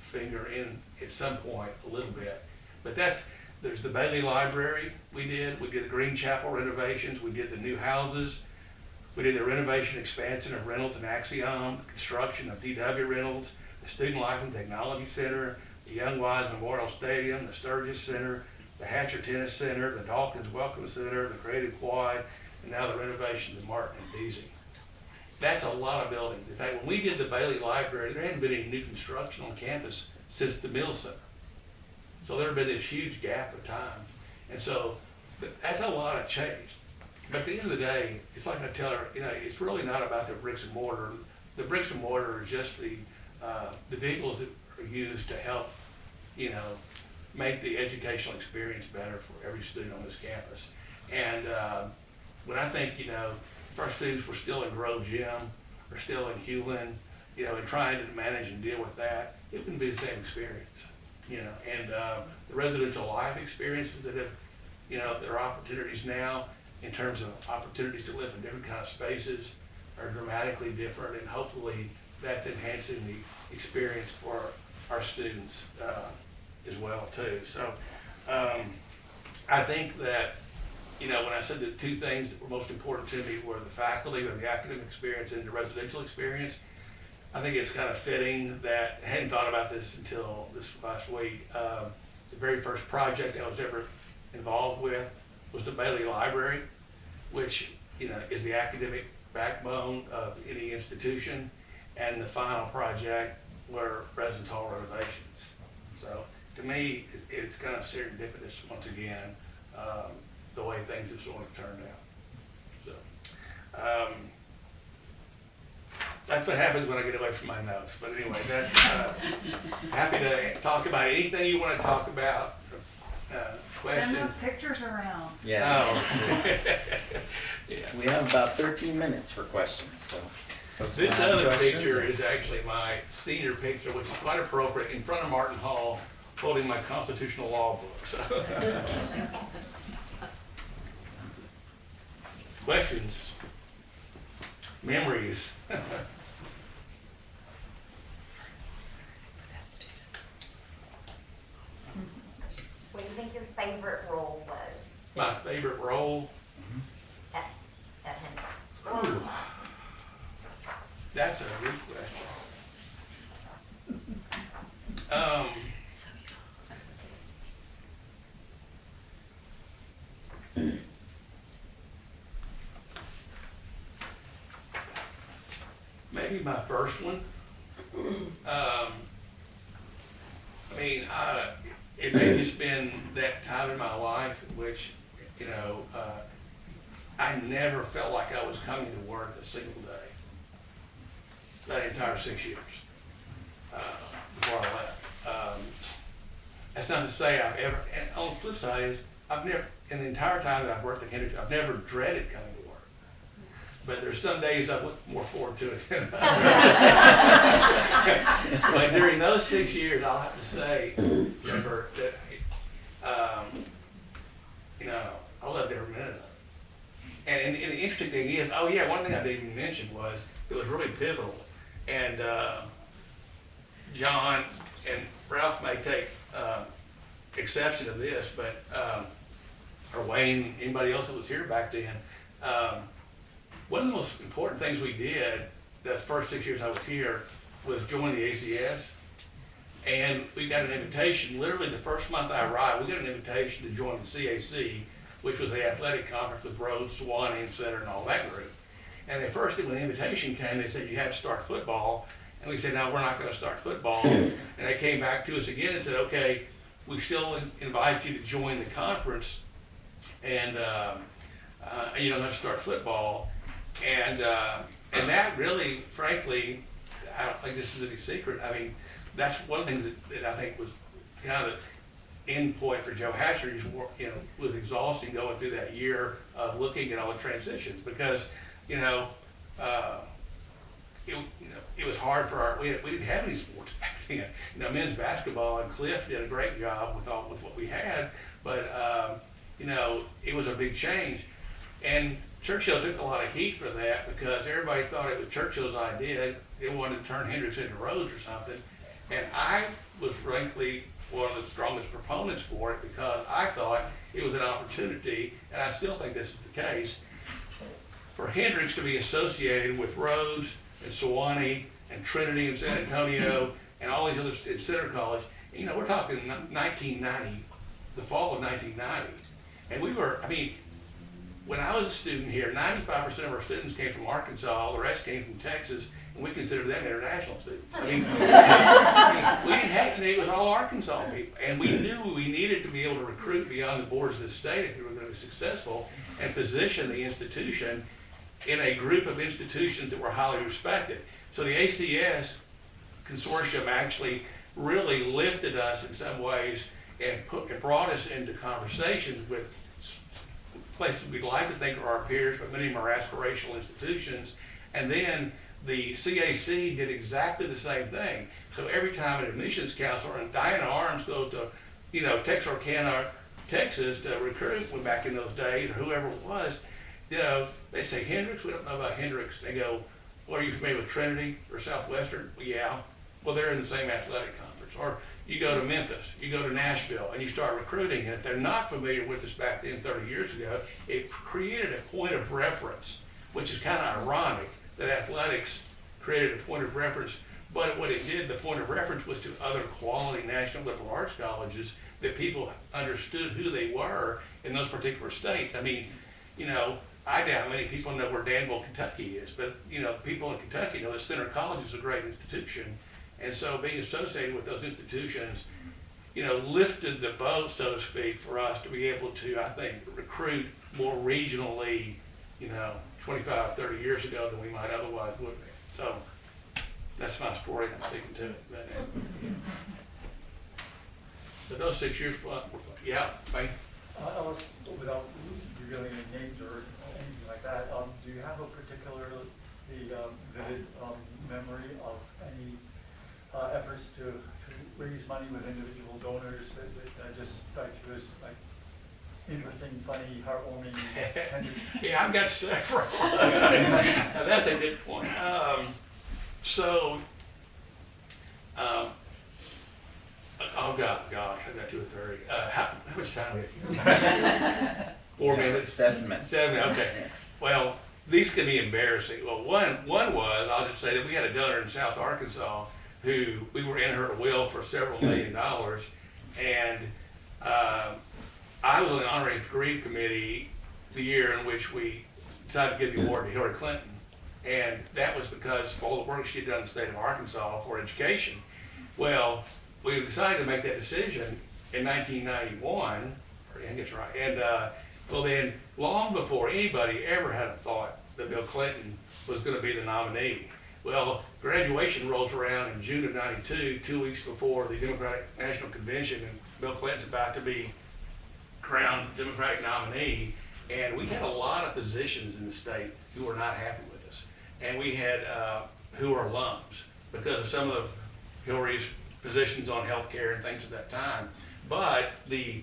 finger in at some point a little bit. But there's the Bailey Library we did the Green Chapel renovations, we did the new houses, we did the renovation expansion of Reynolds and Axiom, the construction of DW Reynolds, the Student Life and Technology Center, the Young Wise Memorial Stadium, the Sturgis Center, the Hatcher Tennis Center, the Dawkins Welcome Center, the Creative Quad, and now the renovation of Martin and Deasy. That's a lot of buildings. In fact, when we did the Bailey Library, there hadn't been any new construction on campus since the Mill Center. So there had been this huge gap of time. And so that's a lot of change. But at the end of the day, it's like I tell her, it's really not about the bricks and mortar. The bricks and mortar are just the vehicles that are used to help, make the educational experience better for every student on this campus. And when I think, if our students were still in Grove Gym or still in Hewlin, and trying to manage and deal with that, it wouldn't be the same experience, And the residential life experiences that have, there are opportunities now in terms of opportunities to live in different kind of spaces are dramatically different, and hopefully that's enhancing the experience for our students as well too. So I think that, when I said the two things that were most important to me were the faculty or the academic experience and the residential experience, I think it's kind of fitting that I hadn't thought about this until this last week. The very first project I was ever involved with was the Bailey Library, which is the academic backbone of any institution, and the final project were residence hall renovations. So to me, it's kind of serendipitous once again, the way things have sort of turned out. So that's what happens when I get away from my notes. But anyway, that's happy to talk about anything you want to talk about. Questions? Send those pictures around. Yeah. Oh. Yeah. We have about 13 minutes for questions, so. folks This wanna ask other questions, picture or- is actually my senior picture, which is quite appropriate, in front of Martin Hall, holding my constitutional law book. So. Questions? Memories? What do you think your favorite role was My favorite role? at Hendrix? Ooh. That's a good question. Maybe my first one. It may have just been that time in my life in which, I never felt like I was coming to work a single day. That entire 6 years before I left. That's not to say I've ever, and on the flip side is, I've never, in the entire time that I've worked at Hendrix, I've never dreaded coming to work. But there's some days I look more forward to it than others. But during those 6 years, I'll have to say, Jennifer, that, I loved every minute of it. And the interesting thing is, one thing I didn't even mention was, it was really pivotal. And John and Ralph may take exception to this, but, or Wayne, anybody else that was here back then, one of the most important things we did, the first 6 years I was here, was join the ACS. And we got an invitation, literally the first month I arrived, we got an invitation to join the CAC, which was the athletic conference with Rhodes, Swanee, Center, and all that group. And the first thing when the invitation came, they said, you have to start football. And we said, no, we're not going to start football. And they came back to us again and said, okay, we still invite you to join the conference, and you don't have to start football. And that really, frankly, I don't think this is any secret. I mean, that's one thing that I think was kind of the end point for Joe Hatcher. Was exhausting going through that year of looking at all the transitions, because it was hard for we didn't have any sports back then. Men's basketball, and Cliff did a great job with what we had, but it was a big change. And Churchill took a lot of heat for that because everybody thought it was Churchill's idea. They wanted to turn Hendrix into Rhodes or something. And I was frankly one of the strongest proponents for it because I thought it was an opportunity, and I still think this is the case, for Hendrix to be associated with Rhodes and Sewanee and Trinity and San Antonio and all these others in Center College. You know, we're talking 1990, the fall of 1990. And we were, I mean, when I was a student here, 95% of our students came from Arkansas, the rest came from Texas, and we considered them international students. I mean, we didn't have to, it was all Arkansas people, and we knew we needed to be able to recruit beyond the borders of the state if we were going to be successful and position the institution in a group of institutions that were highly respected. So the ACS consortium actually really lifted us in some ways and brought us into conversations with places we'd like to think are our peers, but many of them are aspirational institutions. And then the CAC did exactly the same thing. So every time an admissions counselor, and Diana Arms goes to, you know, Texarkana, Texas to recruit back in those days, or whoever it was, you know, they say, Hendrix, we don't know about Hendrix. They go, well, are you familiar with Trinity or Southwestern? Well, yeah. Well, they're in the same athletic conference. Or you go to Memphis, you go to Nashville, and you start recruiting. And if they're not familiar with us back then, 30 years ago, it created a point of reference, which is kind of ironic that athletics created a point of reference. But what it did, the point of reference was to other quality national liberal arts colleges that people understood who they were in those particular states. I mean, you know, I doubt many people know where Danville, Kentucky is, but, you know, people in Kentucky know that Center College is a great institution. And so being associated with those institutions, you know, lifted the boat, so to speak, for us to be able to, I think, recruit more regionally, you know, 25, 30 years ago than we might otherwise would be. So that's my story, I'm sticking to it. But those 6 years, well, yeah, thank you. I was, without revealing any names or anything like that, do you have a particularly vivid memory of any efforts to raise money with individual donors that just strike you as like interesting, funny, heartwarming? Yeah, I've got several. Now, that's a good point. Oh gosh, I got 2 or 3. How much time do we have? 4 minutes? 7 minutes. 7, okay. Well, these can be embarrassing. Well, one was, I'll just say that we had a donor in South Arkansas who, we were in her will for several $1 million, and I was on the honorary degree committee the year in which we decided to give the award to Hillary Clinton, and that was because of all the work she had done in the state of Arkansas for education. Well, we decided to make that decision in 1991, I think it's right, and well then, long before anybody ever had a thought that Bill Clinton was going to be the nominee. Well, graduation rolls around in June of '92, 2 weeks before the Democratic National Convention, and Bill Clinton's about to be crowned Democratic nominee, and we had a lot of physicians in the state who were not happy with us, and we had who were alums because of some of Hillary's positions on health care and things at that time. But the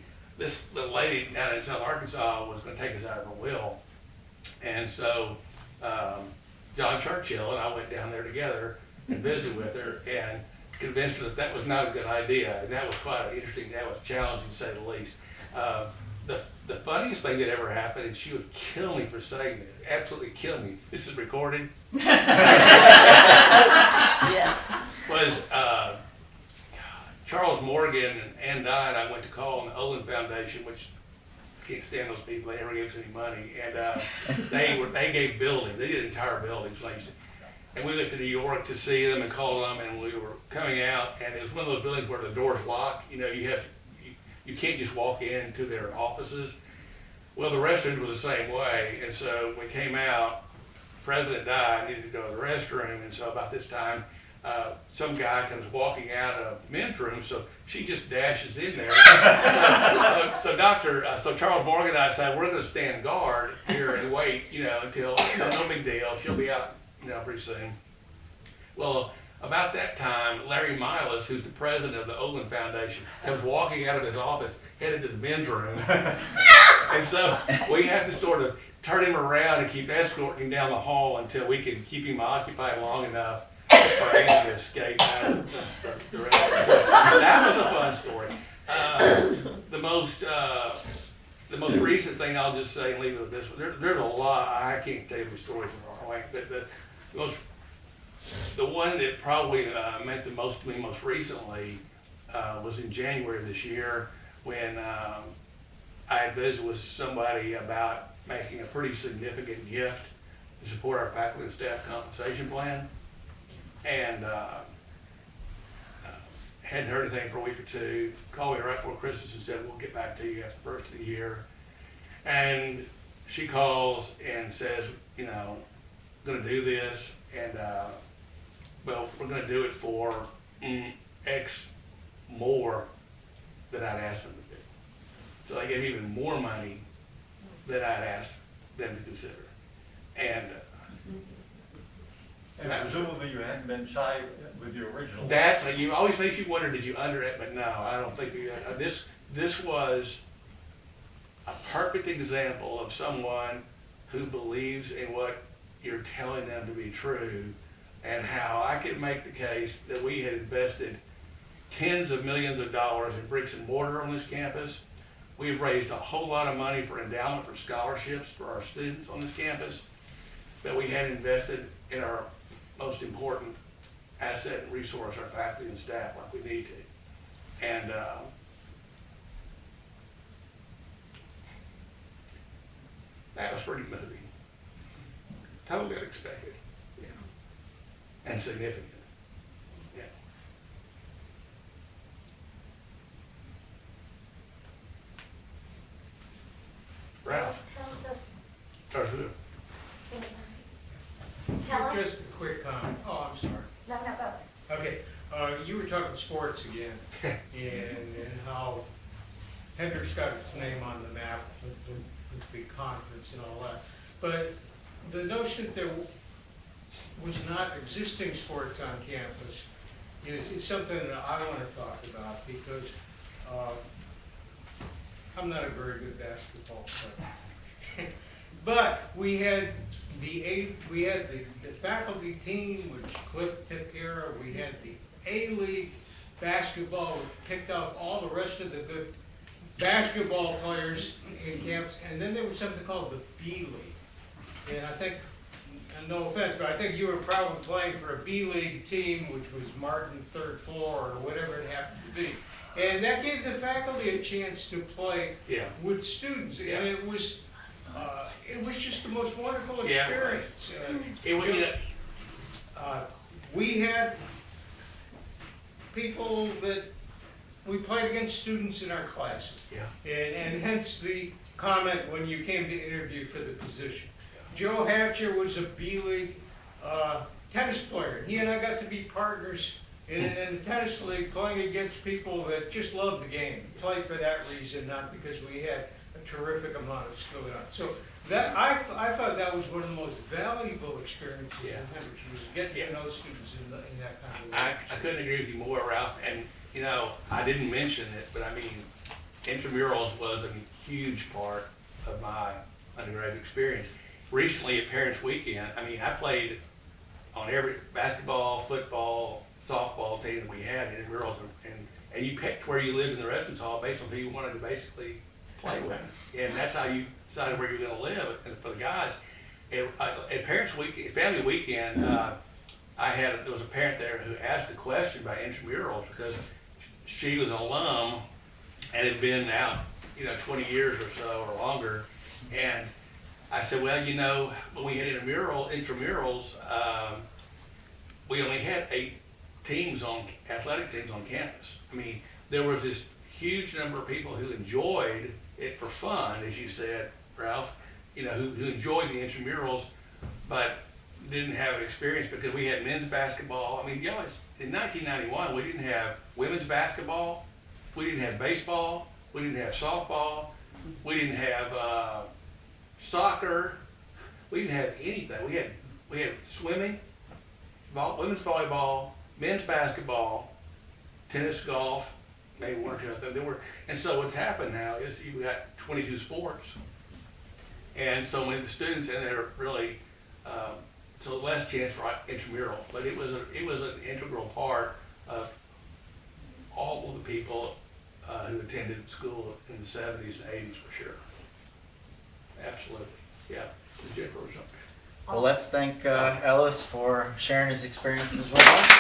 lady down in South Arkansas was going to take us out of her will, and so John Churchill and I went down there together and visited with her and convinced her that that was not a good idea. And that was quite interesting. That was challenging, to say the least. The funniest thing that ever happened, and she would kill me for saying this, absolutely kill me. This is recorded. Yes. Was Charles Morgan and Ann Dye and I went to call on the Olin Foundation, which I can't stand those people. They never gave us any money, and they gave buildings. They did entire buildings, and we went to New York to see them and call them. And we were coming out, and it was one of those buildings where the doors lock. You know, you can't just walk into their offices. Well, the restrooms were the same way, and so we came out. President Dye needed to go to the restroom, and so about this time, some guy comes walking out of the men's room, so she just dashes in there. So Charles Morgan and I said, we're going to stand guard here and wait, until, no big deal. She'll be out, pretty soon. Well, about that time, Larry Milas, who's the president of the Olin Foundation, comes walking out of his office, headed to the men's room. And so we have to sort of turn him around and keep escorting him down the hall until we could keep him occupied long enough for him to escape out of the restaurant. So that was a fun story. The most recent thing I'll just say and leave it with this one. There's a lot. I can't tell you the stories from our but the one that probably meant the most to me most recently was in January of this year when I had visited with somebody about making a pretty significant gift to support our faculty and staff compensation plan. And hadn't heard anything for a week or two, called me right before Christmas and said, we'll get back to you after the first of the year. And she calls and says, you know, gonna do this, and well, we're gonna do it for X more than I'd asked them to do. So I gave even more money than I'd asked them to consider. And presumably you hadn't been shy with your original. that's, you always makes you wonder, did you under it? But no, I don't think we, this was a perfect example of someone who believes in what you're telling them to be true, and how I could make the case that we had invested tens of millions of dollars in bricks and mortar on this campus. We've raised a whole lot of money for endowment for scholarships for our students on this campus, but we hadn't invested in our most important asset and resource, our faculty and staff, like we need to. And that was pretty moving. Totally unexpected, you know, and significant. Yeah. Ralph, Tell us or who? Tell us. Just a quick comment. Oh, I'm sorry. No, go. Okay, you were talking sports again, and how Hendrix got its name on the map with the conference and all that. But the notion that there was not existing sports on campus is something that I want to talk about, because I'm not a very good basketball player. But we had the faculty team, which Cliff took care of. We had the A-League basketball, which picked up all the rest of the good basketball players in campus. And then there was something called the B-League. And I think, and no offense, but I think you were probably playing for a B-League team, which was Martin third floor or whatever it happened to be. And that gave the faculty a chance to play with students. Yeah. And it was just the most wonderful experience. We had people that we played against students in our classes. Yeah. And hence the comment when you came to interview for the position. Joe Hatcher was a B-League tennis player. He and I got to be partners in the tennis league, playing against people that just loved the game, played for that reason, not because we had a terrific amount of skill in it. So that I thought that was one of the most valuable experiences in Hendrix, was getting to know students in that kind of way. I couldn't agree with you more, Ralph. And you know, I didn't mention it, but I mean, intramurals was a huge part of my undergraduate experience. Recently at Parents Weekend, I mean, I played on every basketball, football, softball team that we had in intramurals, and you picked where you lived in the residence hall based on who you wanted to basically play with, and that's how you decided where you were going to live. And for the guys, at Parents Weekend, Family Weekend, there was a parent there who asked the question about intramurals because she was an alum and had been out, 20 years or so or longer, and I said, well, when we had intramurals, we only had 8 athletic teams on campus. I mean, there was this huge number of people who enjoyed it for fun, as you said, Ralph, who enjoyed the intramurals, but didn't have an experience because we had men's basketball. I mean, in 1991, we didn't have women's basketball, we didn't have baseball, we didn't have softball, we didn't have soccer, we didn't have anything. We had swimming, women's volleyball, men's basketball, tennis, golf, maybe one or two other things. And so what's happened now is you've got 22 sports, And so many of the students in there really, so less chance for intramural, but it was an integral part of all of the people who attended school in the 70s and 80s for sure. Absolutely, yeah. Did you ever something? Well, let's thank Ellis for sharing his experiences with us.